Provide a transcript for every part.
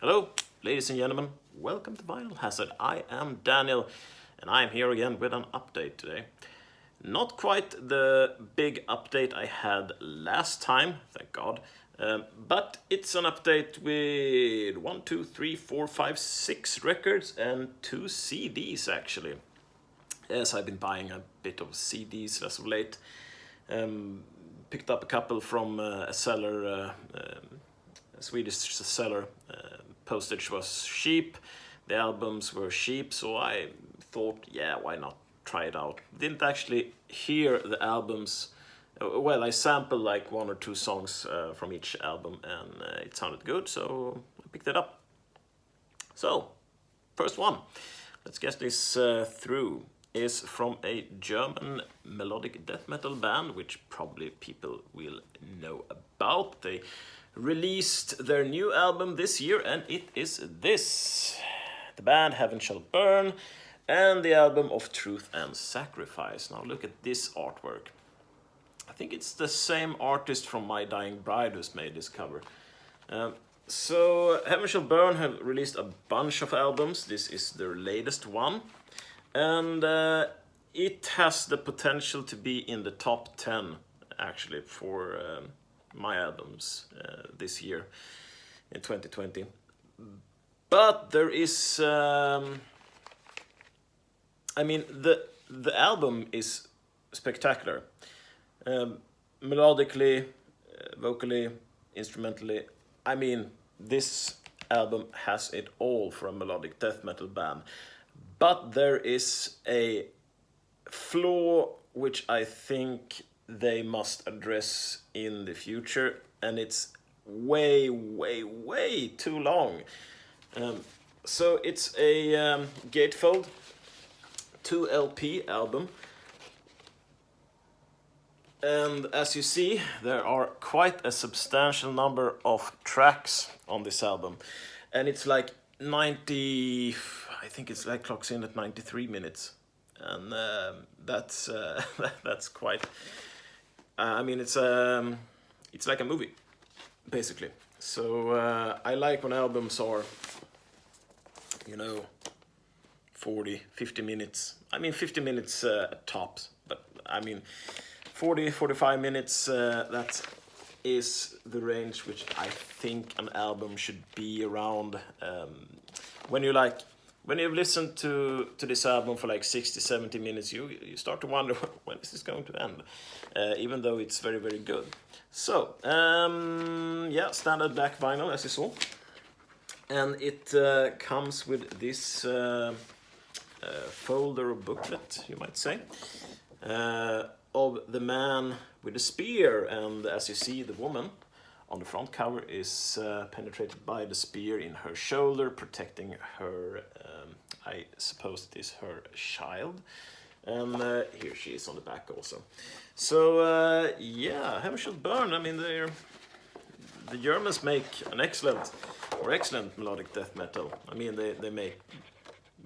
Hello, ladies and gentlemen, welcome to Vinyl Hazard. I am Daniel, and I am here again with an update today. Not quite the big update I had last time, thank God, but it's an update with 1, 2, 3, 4, 5, 6 records and 2 CDs actually. Yes, I've been buying a bit of CDs as of late. Picked up a couple from a seller, a Swedish seller. Postage was cheap, the albums were cheap, so I thought, yeah, why not try it out. Didn't actually hear the albums. Well, I sampled like 1 or 2 songs from each album, and it sounded good, so I picked it up. So, first one, let's get this through, is from a German melodic death metal band, which probably people will know about. They released their new album this year, and it is this. The band Heaven Shall Burn, and the album Of Truth and Sacrifice. Now look at this artwork. I think it's the same artist from My Dying Bride who's made this cover. So Heaven Shall Burn have released a bunch of albums. This is their latest one, and it has the potential to be in the top 10 actually for my albums this year in 2020. But there is I mean, the album is spectacular, melodically, vocally, instrumentally. I mean, this album has it all for a melodic death metal band. But there is a flaw which I think they must address in the future, and it's way too long. So it's a gatefold 2 LP album, and as you see, there are quite a substantial number of tracks on this album, and it's like 90, I think it's like clocks in at 93 minutes, and that's that's quite. I mean, it's like a movie, basically. So I like when albums are, you know, 40, 50 minutes. I mean, 50 minutes tops, but I mean, 40, 45 minutes, that is the range which I think an album should be around. When you've listened to this album for like 60, 70 minutes, you start to wonder, when is this going to end? Even though it's very good. So, yeah, standard black vinyl, as you saw. And it comes with this folder or booklet, you might say, of the man with the spear. And as you see, the woman on the front cover is penetrated by the spear in her shoulder, protecting her, I suppose it is her child. And here she is on the back also. So yeah, Heaven Shall Burn. I mean, the Germans make an excellent melodic death metal. I mean, they make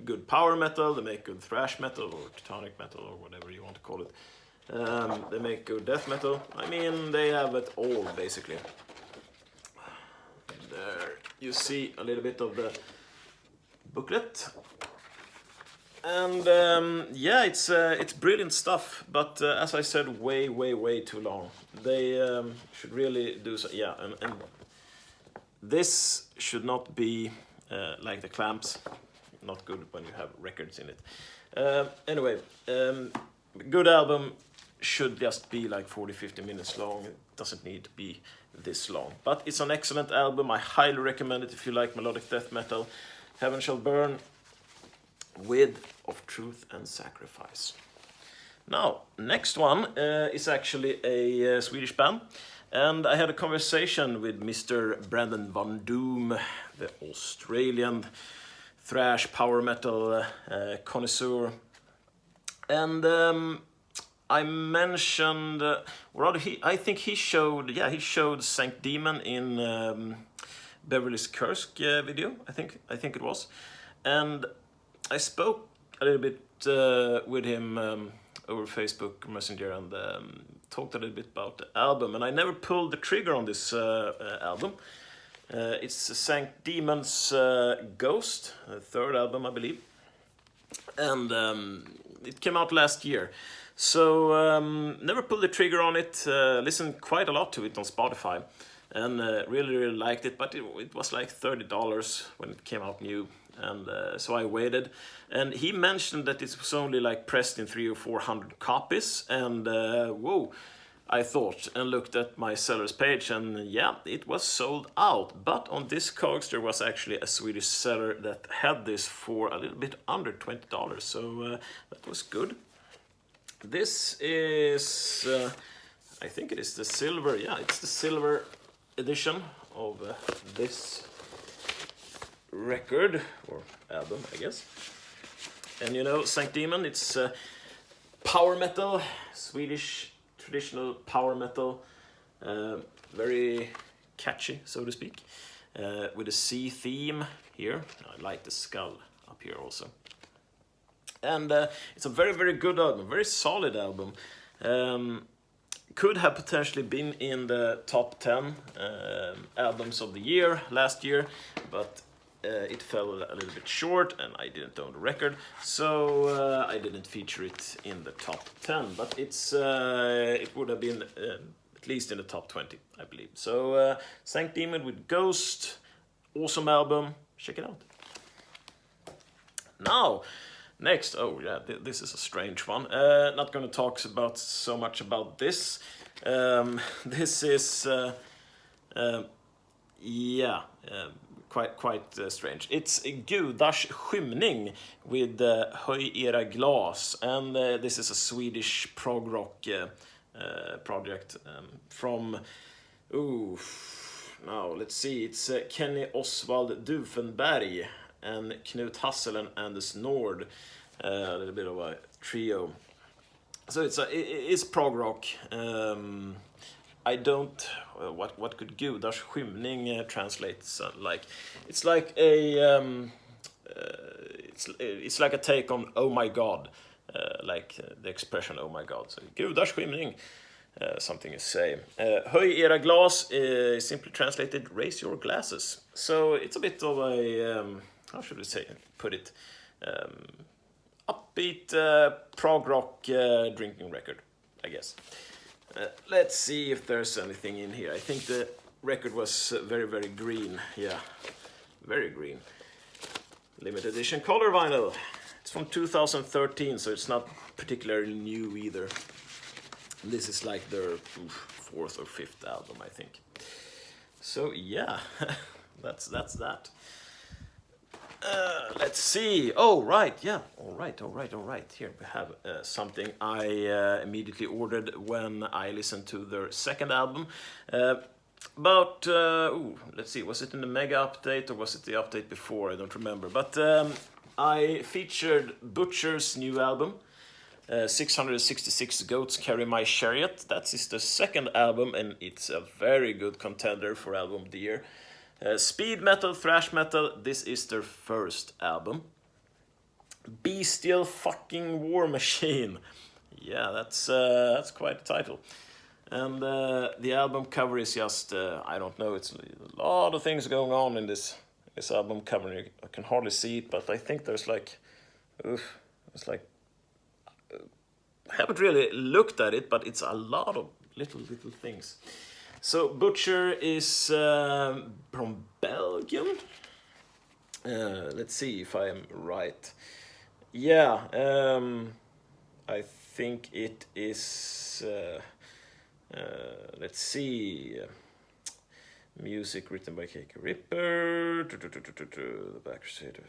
good power metal, they make good thrash metal or teutonic metal or whatever you want to call it. They make good death metal. I mean, they have it all basically. There you see a little bit of the booklet. And yeah, it's brilliant stuff, but as I said, way too long. They should really do so. Yeah, and this should not be like the clamps. Not good when you have records in it. Anyway, good album should just be like 40-50 minutes long. It doesn't need to be this long. But it's an excellent album. I highly recommend it if you like melodic death metal. Heaven Shall Burn with Of Truth and Sacrifice. Now, next one is actually a Swedish band. And I had a conversation with Mr. Brandon Van Doom, the Australian thrash power metal connoisseur. And I mentioned, I think he showed Saint Deamon in Beverly's Curse video, I think it was. And I spoke a little bit with him over Facebook Messenger and talked a little bit about the album. And I never pulled the trigger on this album. It's St. Deamon's Ghost, third album, I believe. And it came out last year. So never pulled the trigger on it. Listened quite a lot to it on Spotify. And really liked it, but it was like $30 when it came out new. And so I waited. And he mentioned that it was only like pressed in 300 or 400 copies. And whoa, I thought and looked at my seller's page, and yeah, it was sold out. But on Discogs there was actually a Swedish seller that had this for a little bit under $20, so that was good. This is, I think it is the silver, yeah, it's the silver edition of this record, or album, I guess. And you know, St. Deamon, it's power metal, Swedish traditional power metal, very catchy, so to speak, with a sea theme here. I like the skull up here also. And it's a very good album, very solid album. Could have potentially been in the top 10 albums of the year last year, but it fell a little bit short and I didn't own the record, so I didn't feature it in the top 10, but it's it would have been at least in the top 20, I believe. So St. Deamon with Ghost, awesome album, check it out. Now, next, oh yeah, this is a strange one. Not going to talk about so much about this. This is yeah, quite strange. It's Gudars Skymning with Höj era glas, and this is a Swedish prog rock project from, now let's see, it's Kenny Oswald Dufenberg and Knut Hassel and Anders Nord, a little bit of a trio. So it's prog rock. I don't. What could Gudars Skymning translates like? It's like a. It's like a take on "Oh my God," like the expression "Oh my God." So Gudars Skymning, something you say. Höj era glas, simply translated "Raise your glasses." So it's a bit of a how should we say? Put it. Upbeat prog rock drinking record, I guess. Let's see if there's anything in here. I think the record was very green. Yeah, very green. Limited edition color vinyl. It's from 2013, so it's not particularly new either. This is like their fourth or fifth album, I think. So yeah, that's that. Let's see. Oh, right, yeah. All right. Here we have something I immediately ordered when I listened to their second album. Let's see, was it in the mega update or was it the update before? I don't remember. But I featured Bütcher's new album, 666 Goats Carry My Chariot. That is the second album, and it's a very good contender for album of the year. Speed metal, thrash metal, this is their first album. Bestial fucking warmachine. Yeah, that's quite a title. And the album cover is just, I don't know, it's a lot of things going on in this album cover. I can hardly see it, but I think there's like, it's like, I haven't really looked at it, but it's a lot of little things. So Bütcher is from Belgium. Let's see if I am right. Yeah, I think it is. Let's see. Music written by Keke Ripper. The Backseat.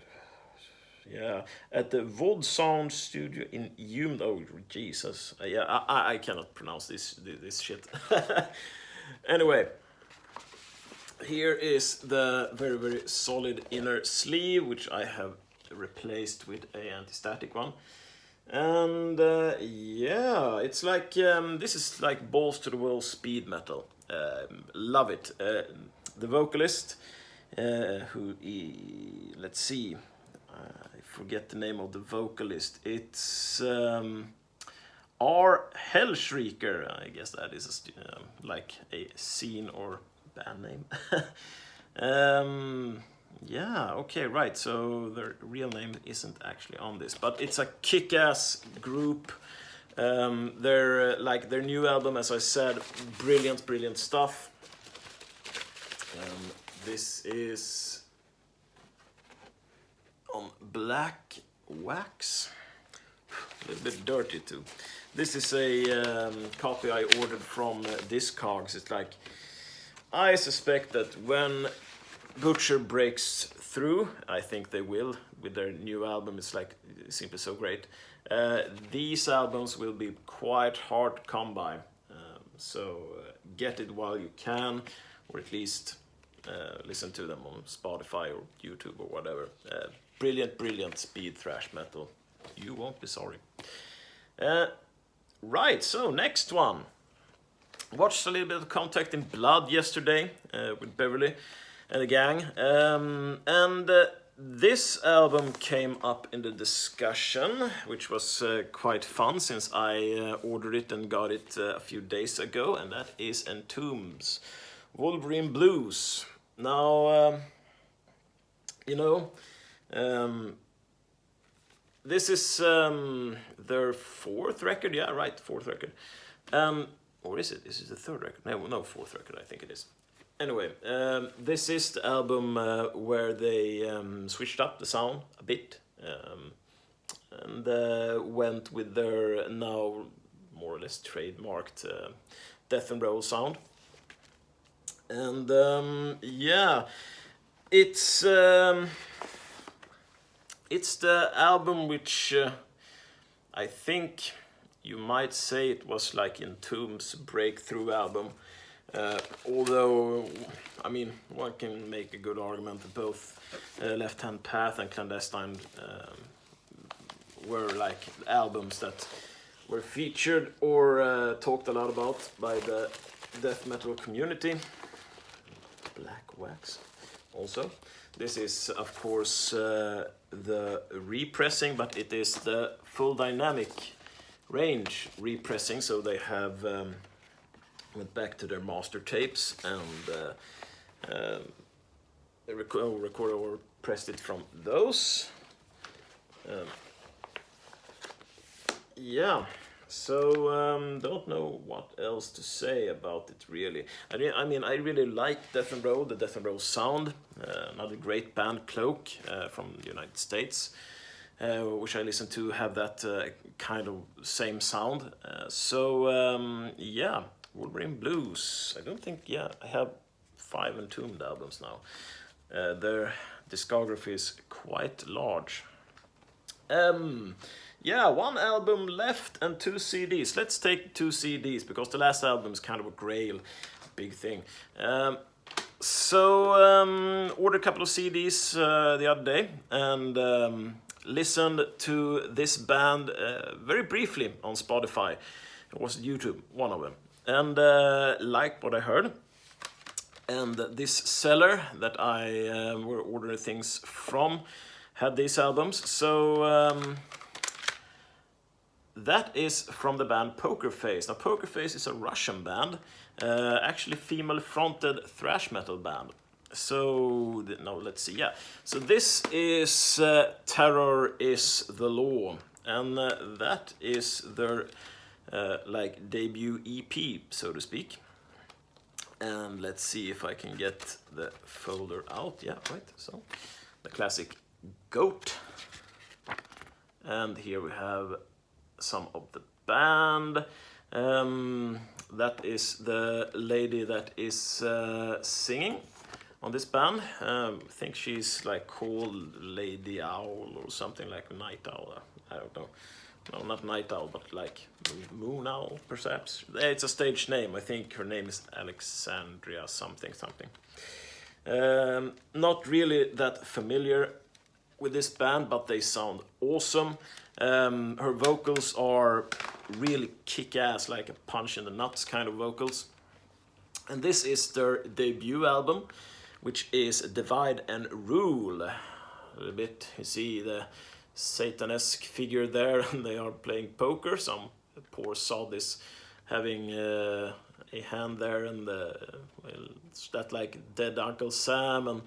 Yeah, at the Vod Sound Studio in Hume. Oh Jesus! Yeah, I cannot pronounce this shit. Anyway, here is the very solid inner sleeve, which I have replaced with a anti-static one. And yeah, it's like this is like balls to the wall speed metal. Love it. The vocalist, let's see, I forget the name of the vocalist. It's R. Hellshrieker. I guess that is like a scene or band name. Yeah, okay, right. So their real name isn't actually on this, but it's a kick-ass group. Their new album, as I said, brilliant stuff. This is on black wax, a little bit dirty too. This is a copy I ordered from Discogs. It's like, I suspect that when Bütcher breaks through, I think they will with their new album. It's like simply so great. These albums will be quite hard to come by, so get it while you can, or at least listen to them on Spotify or YouTube or whatever. Brilliant speed thrash metal. You won't be sorry. Right, so next one. Watched a little bit of Contact in Blood yesterday with Beverly and the gang, and this album came up in the discussion, which was quite fun since I ordered it and got it a few days ago, and that is Entombed's Wolverine Blues. Now, this is their fourth record, yeah, right, fourth record. Or is it? This is the third record. No, fourth record, I think it is. Anyway, this is the album where they switched up the sound a bit and went with their now more or less trademarked death and roll sound. And yeah, it's the album which I think you might say it was like Entombed's breakthrough album. Although, I mean, one can make a good argument that both Left Hand Path and Clandestine were like albums that were featured or talked a lot about by the death metal community. Black wax also. This is, of course, the repressing, but it is the full dynamic range repressing, so they have went back to their master tapes and recorded or pressed it from those. Yeah, so don't know what else to say about it really. I mean, I really like Death and Roll, the Death and Roll sound. Another great band, Cloak, from the United States, which I listen to, have that kind of same sound. Yeah, Wolverine Blues. I don't think, yeah, I have 5 Entombed albums now. Their discography is quite large. Yeah, 1 album left and 2 CDs. Let's take 2 CDs because the last album is kind of a grail, big thing. Ordered a couple of CDs the other day and listened to this band very briefly on Spotify. It was YouTube, one of them. And liked what I heard. And this seller that I were ordering things from had these albums. So that is from the band Pokerface. Now Pokerface is a Russian band, actually female-fronted thrash metal band. So, now let's see, yeah. So this is Terror is the Law. And that is their like debut EP, so to speak. And let's see if I can get the folder out. Yeah, right, so the classic goat. And here we have some of the band. That is the lady that is singing on this band. I think she's like called Lady Owl or something, like Night Owl. I don't know. No, not Night Owl, but like Moon Owl, perhaps. It's a stage name. I think her name is Alexandria something. Not really that familiar with this band, but they sound awesome. Her vocals are really kick-ass, like a punch in the nuts kind of vocals. And this is their debut album, which is Divide and Rule. A little bit, you see the Satanesque figure there, and they are playing poker. Some poor sod is having a hand there, and well, it's that like dead Uncle Sam, and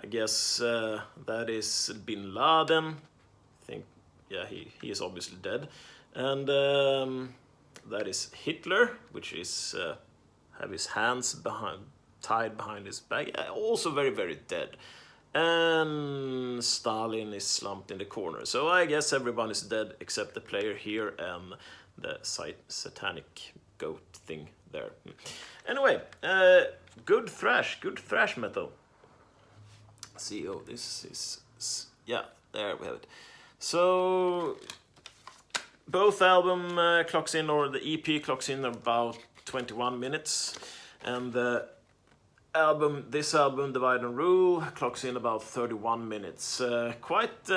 I guess that is Bin Laden. I think, yeah, he is obviously dead, and that is Hitler, which is have his hands tied behind his back, yeah, also very, very dead. And Stalin is slumped in the corner. So I guess everyone is dead except the player here and the satanic goat thing there. Anyway, good thrash metal. See, oh, this is, yeah, there we have it. So both album clocks in, or the EP clocks in about 21 minutes, and this album, Divide and Rule, clocks in about 31 minutes. Quite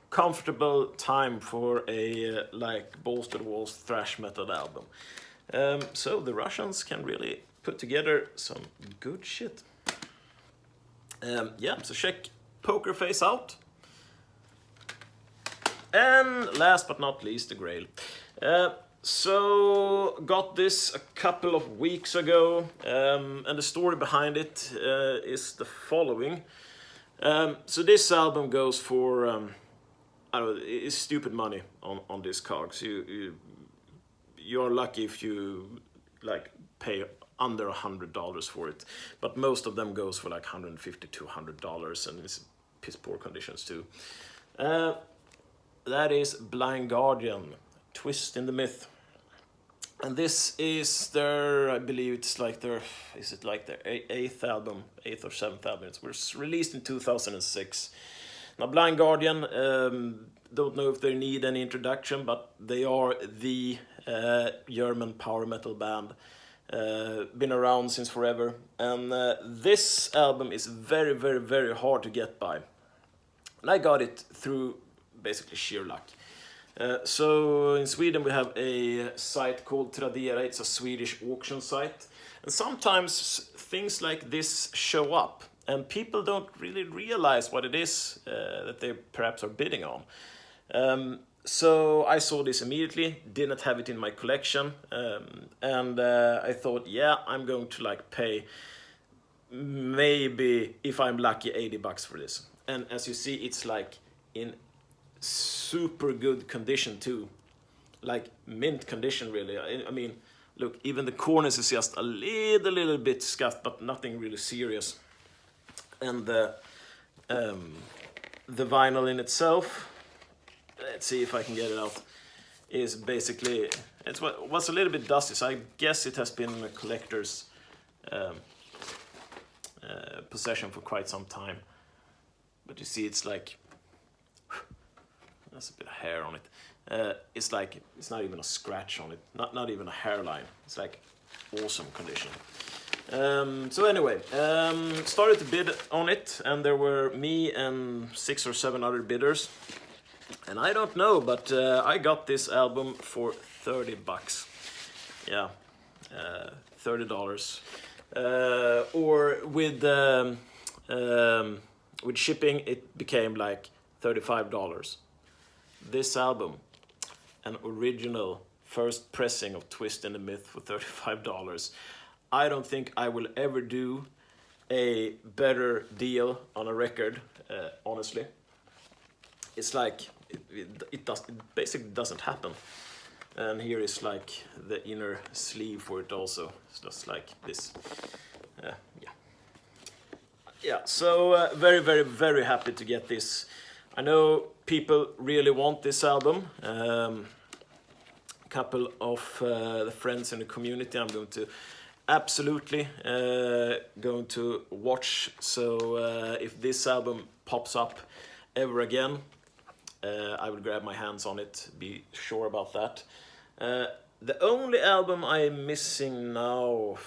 comfortable time for a like balls to the walls thrash metal album. So the Russians can really put together some good shit. Yeah, so check Pokerface out. And last but not least, the Grail. So got this a couple of weeks ago, and the story behind it is the following. So this album goes for I don't know, it's stupid money on Discogs. You are lucky if you like pay under $100 for it, but most of them goes for like $150 to $200, and it's piss poor conditions too. That is Blind Guardian, Twist in the Myth. And this is their, I believe it's like their, is it like their eighth or seventh album? It was released in 2006. Now Blind Guardian, don't know if they need any introduction, but they are the German power metal band. Been around since forever. And this album is very, very, very hard to get by. And I got it through basically sheer luck. So in Sweden we have a site called Tradera. It's a Swedish auction site, and sometimes things like this show up and people don't really realize what it is that they perhaps are bidding on. So I saw this immediately, didn't have it in my collection, and I thought, yeah, I'm going to like pay maybe, if I'm lucky, $80 for this. And as you see, it's like in super good condition too, like mint condition really. I mean, look, even the corners is just a little bit scuffed, but nothing really serious. And the vinyl in itself, let's see if I can get it out, is basically, it's what was a little bit dusty, so I guess it has been a collector's possession for quite some time. But you see, it's like, there's a bit of hair on it. It's like, it's not even a scratch on it, not even a hairline. It's like awesome condition. So anyway, started to bid on it, and there were me and 6 or 7 other bidders. And I don't know, but I got this album for $30. Yeah, $30. Or with shipping, it became like $35. This album, an original first pressing of Twist in the Myth for $35. I don't think I will ever do a better deal on a record, honestly. It's like, it basically doesn't happen. And here is like the inner sleeve for it also. It's just like this. Yeah, so very, very, very happy to get this. I know people really want this album. A couple of the friends in the community I'm going to absolutely going to watch. So if this album pops up ever again, I will grab my hands on it, be sure about that. The only album I'm missing now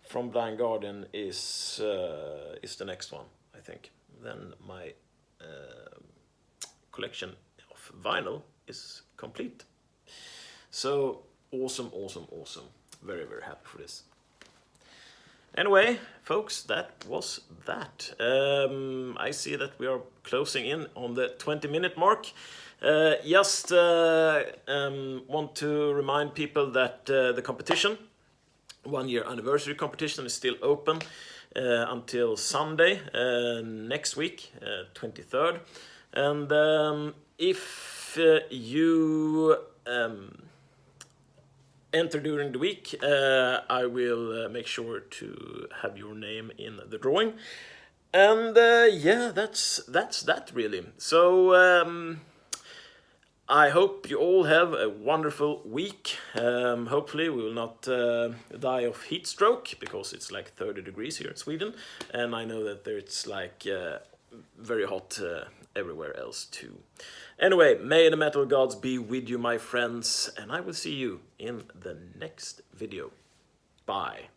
from Blind Guardian is the next one, I think. Then my collection of vinyl is complete. So awesome, awesome, awesome. Very, very happy for this. Anyway, folks, that was that. I see that we are closing in on the 20-minute mark. Just want to remind people that the competition, 1-year anniversary competition, is still open until Sunday next week, 23rd. And if you enter during the week, I will make sure to have your name in the drawing. And yeah, that's that really. So I hope you all have a wonderful week. Hopefully we will not die of heat stroke, because it's like 30 degrees here in Sweden, and I know that it's like very hot everywhere else too. Anyway, may the metal gods be with you, my friends, and I will see you in the next video. Bye.